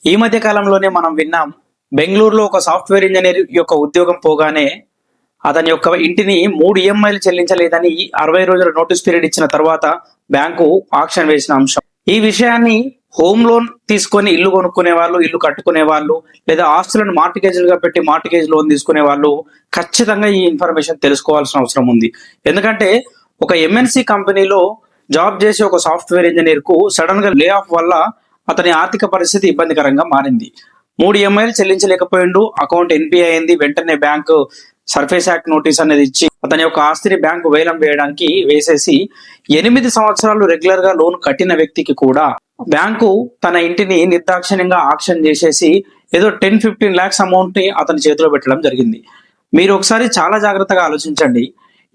ఈ మధ్య కాలంలోనే మనం విన్నాం, బెంగళూరులో ఒక సాఫ్ట్వేర్ ఇంజనీర్ యొక్క ఉద్యోగం పోగానే అతని యొక్క ఇంటిని 3 ఈఎంఐలు చెల్లించలేదని 60 రోజుల నోటీస్ పీరియడ్ ఇచ్చిన తర్వాత బ్యాంకు ఆక్షన్ వేసిన అంశం. ఈ విషయాన్ని హోమ్ లోన్ తీసుకొని ఇల్లు కొనుక్కునే వాళ్ళు, ఇల్లు కట్టుకునే వాళ్ళు, లేదా ఆస్తులను మార్టిగేజ్లుగా పెట్టి మార్టిగేజ్ లోన్ తీసుకునే వాళ్ళు ఖచ్చితంగా ఈ ఇన్ఫర్మేషన్ తెలుసుకోవాల్సిన అవసరం ఉంది. ఎందుకంటే ఒక ఎంఎన్సి కంపెనీలో జాబ్ చేసే ఒక సాఫ్ట్వేర్ ఇంజనీర్ కు సడన్ గా లే ఆఫ్ వల్ల అతని ఆర్థిక పరిస్థితి ఇబ్బందికరంగా మారింది. 3 ఈఎంఐలు చెల్లించలేకపోయిండు, అకౌంట్ ఎన్పిఐ అయింది. వెంటనే బ్యాంకు సర్ఫేస్ యాక్ట్ నోటీస్ అనేది ఇచ్చి అతని యొక్క ఆస్తిని బ్యాంకు వేలం వేయడానికి వేసేసి 8 సంవత్సరాలు రెగ్యులర్ గా లోన్ కట్టిన వ్యక్తికి కూడా బ్యాంకు తన ఇంటిని నిర్దాక్షిణ్యంగా ఆక్షన్ చేసేసి ఏదో 10-15 lakhs అమౌంట్ ని అతని చేతిలో పెట్టడం జరిగింది. మీరు ఒకసారి చాలా జాగ్రత్తగా ఆలోచించండి.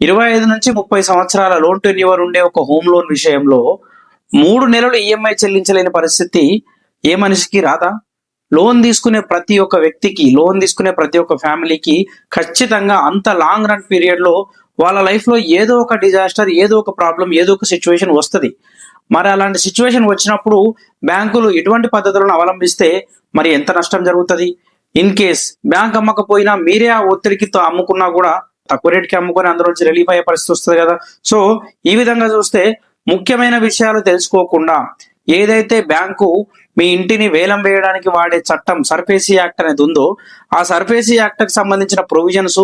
25 నుంచి 30 సంవత్సరాల లోన్ టెన్యూర్ ఉండే ఒక హోమ్ లోన్ విషయంలో 3 నెలలు ఈఎంఐ చెల్లించలేని పరిస్థితి ఏ మనిషికి రాదా? లోన్ తీసుకునే ప్రతి ఒక్క వ్యక్తికి, లోన్ తీసుకునే ప్రతి ఒక్క ఫ్యామిలీకి ఖచ్చితంగా అంత లాంగ్ రన్ పీరియడ్ లో వాళ్ళ లైఫ్ లో ఏదో ఒక డిజాస్టర్, ఏదో ఒక ప్రాబ్లం, ఏదో ఒక సిచ్యువేషన్ వస్తుంది. మరి అలాంటి సిచ్యువేషన్ వచ్చినప్పుడు బ్యాంకులు ఎటువంటి పద్ధతులను అవలంబిస్తే మరి ఎంత నష్టం జరుగుతుంది? ఇన్ కేస్ బ్యాంక్ అమ్మకపోయినా మీరే ఆ ఒత్తిడికి అమ్ముకున్నా కూడా తక్కువ రేట్కి అమ్ముకొని అందులోంచి రిలీఫ్ అయ్యే పరిస్థితి వస్తుంది కదా. సో ఈ విధంగా చూస్తే ముఖ్యమైన విషయాలు తెలుసుకోకుండా ఏదైతే బ్యాంకు మీ ఇంటిని వేలం వేయడానికి వాడే చట్టం సర్ఫేసీ యాక్ట్ అనేది ఉందో ఆ సర్ఫేసీ యాక్ట్ కి సంబంధించిన ప్రొవిజన్స్,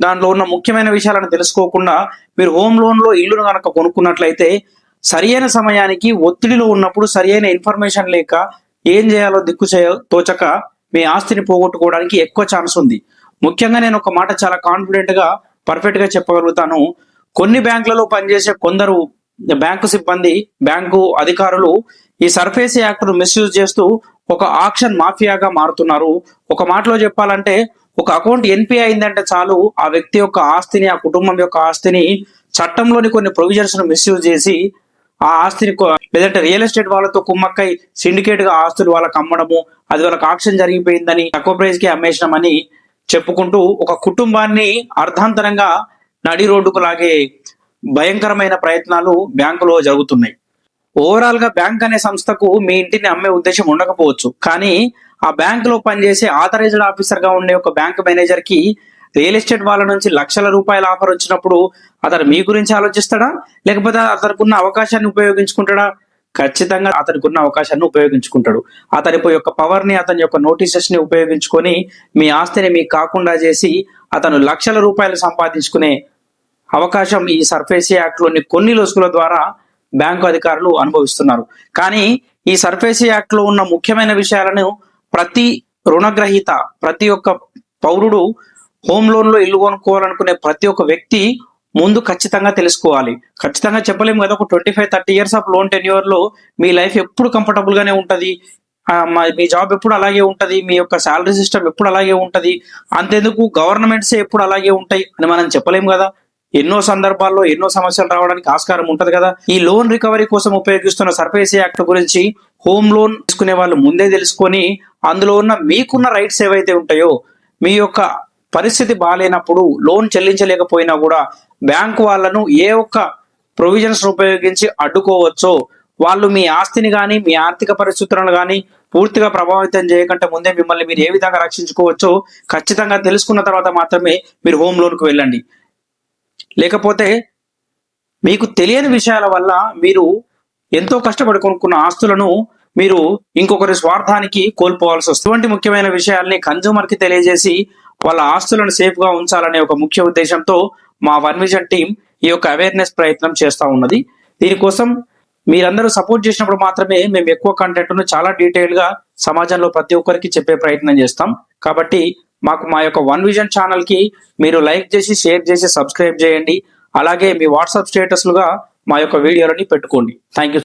దాంట్లో ఉన్న ముఖ్యమైన విషయాలను తెలుసుకోకుండా మీరు హోమ్ లోన్ లో ఇల్లును కనుక కొనుక్కున్నట్లయితే సరియైన సమయానికి ఒత్తిడిలో ఉన్నప్పుడు సరియైన ఇన్ఫర్మేషన్ లేక ఏం చేయాలో తోచక మీ ఆస్తిని పోగొట్టుకోవడానికి ఎక్కువ ఛాన్స్ ఉంది. ముఖ్యంగా నేను ఒక మాట చాలా కాన్ఫిడెంట్ గా పర్ఫెక్ట్ గా చెప్పగలుగుతాను. కొన్ని బ్యాంకులలో పనిచేసే కొందరు బ్యాంకు సిబ్బంది, బ్యాంకు అధికారులు ఈ సర్ఫేసీ యాక్ట్ ను మిస్యూజ్ చేస్తూ ఒక ఆక్షన్ మాఫియాగా మారుతున్నారు. ఒక మాటలో చెప్పాలంటే ఒక అకౌంట్ ఎన్పిఐ అయిందంటే చాలు ఆ వ్యక్తి యొక్క ఆస్తిని, ఆ కుటుంబం యొక్క ఆస్తిని చట్టంలోని కొన్ని ప్రొవిజన్స్ ను మిస్యూజ్ చేసి ఆ ఆస్తిని లేదంటే రియల్ ఎస్టేట్ వాళ్ళతో కుమ్మక్కై సిండికేట్ గా ఆస్తులు వాళ్ళకి అమ్మడము, అది వాళ్ళకి ఆక్షన్ జరిగిపోయిందని తక్కువ ప్రైజ్ కి అమ్మేసినామని చెప్పుకుంటూ ఒక కుటుంబాన్ని అర్ధాంతరంగా నడి రోడ్డుకు లాగే భయంకరమైన ప్రయత్నాలు బ్యాంకులో జరుగుతున్నాయి. ఓవరాల్ గా బ్యాంక్ అనే సంస్థకు మీ ఇంటిని అమ్మే ఉద్దేశం ఉండకపోవచ్చు, కానీ ఆ బ్యాంక్ లో పనిచేసే ఆథరైజ్డ్ ఆఫీసర్ గా ఉండే ఒక బ్యాంక్ మేనేజర్ కి రియల్ ఎస్టేట్ వాళ్ళ నుంచి లక్షల రూపాయల ఆఫర్ వచ్చినప్పుడు అతను మీ గురించి ఆలోచిస్తాడా, లేకపోతే అతనికి ఉన్న అవకాశాన్ని ఉపయోగించుకుంటాడా? ఖచ్చితంగా అతనికి ఉన్న అవకాశాన్ని ఉపయోగించుకుంటాడు. అతని యొక్క పవర్ ని, అతని యొక్క నోటీసెస్ ని ఉపయోగించుకొని మీ ఆస్తిని మీకు కాకుండా చేసి అతను లక్షల రూపాయలు సంపాదించుకునే అవకాశం ఈ సర్ఫేసీ యాక్ట్ లోని కొన్ని లొసుగుల ద్వారా బ్యాంకు అధికారులు అనుభవిస్తున్నారు. కానీ ఈ సర్ఫేసీ యాక్ట్ లో ఉన్న ముఖ్యమైన విషయాలను ప్రతి రుణగ్రహీత, ప్రతి ఒక్క పౌరుడు, హోమ్ లోన్ లో ఇల్లు కొనుక్కోవాలనుకునే ప్రతి ఒక్క వ్యక్తి ముందు ఖచ్చితంగా తెలుసుకోవాలి. ఖచ్చితంగా చెప్పలేము కదా, ఒక 25-30 years ఆఫ్ లోన్ టెన్యూర్ లో మీ లైఫ్ ఎప్పుడు కంఫర్టబుల్ గానే ఉంటది, మీ జాబ్ ఎప్పుడు అలాగే ఉంటది, మీ యొక్క శాలరీ సిస్టమ్ ఎప్పుడు అలాగే ఉంటది, అంతెందుకు గవర్నమెంట్సే ఎప్పుడు అలాగే ఉంటాయి అని మనం చెప్పలేము కదా. ఎన్నో సందర్భాల్లో ఎన్నో సమస్యలు రావడానికి ఆస్కారం ఉంటది కదా. ఈ లోన్ రికవరీ కోసం ఉపయోగిస్తున్న సర్ఫేసీ యాక్ట్ గురించి హోమ్ లోన్ తీసుకునే వాళ్ళు ముందే తెలుసుకొని అందులో ఉన్న మీకున్న రైట్స్ ఏవైతే ఉంటాయో, మీ యొక్క పరిస్థితి బాగాలేనప్పుడు లోన్ చెల్లించలేకపోయినా కూడా బ్యాంకు వాళ్ళను ఏ ఒక్క ప్రొవిజన్స్ ఉపయోగించి అడ్డుకోవచ్చో, వాళ్ళు మీ ఆస్తిని కానీ మీ ఆర్థిక పరిస్థితులను కానీ పూర్తిగా ప్రభావితం చేయకుండా ముందే మిమ్మల్ని మీరు ఏ విధంగా రక్షించుకోవచ్చో ఖచ్చితంగా తెలుసుకున్న తర్వాత మాత్రమే మీరు హోమ్ లోన్కు వెళ్ళండి. లేకపోతే మీకు తెలియని విషయాల వల్ల మీరు ఎంతో కష్టపడి కొనుక్కున్న ఆస్తులను మీరు ఇంకొకరి స్వార్థానికి కోల్పోవాల్సి వస్తుంది. ఇటువంటి ముఖ్యమైన విషయాల్ని కన్జ్యూమర్ కి తెలియజేసి వాళ్ళ ఆస్తులను సేఫ్ గా ఉంచాలనే ఒక ముఖ్య ఉద్దేశంతో మా వన్ విజన్ టీం ఈ యొక్క అవేర్నెస్ ప్రయత్నం చేస్తూ ఉన్నది. దీనికోసం మీరందరూ సపోర్ట్ చేసినప్పుడు మాత్రమే మేము ఎక్కువ కంటెంట్ ను చాలా డీటెయిల్ గా సమాజంలో ప్రతి ఒక్కరికి చెప్పే ప్రయత్నం చేస్తాం. కాబట్టి మాకు మా యొక్క వన్ విజన్ ఛానల్ కి మీరు లైక్ చేసి, షేర్ చేసి, సబ్స్క్రైబ్ చేయండి. అలాగే మీ వాట్సాప్ స్టేటస్లుగా మా యొక్క వీడియోలని పెట్టుకోండి. Thank you.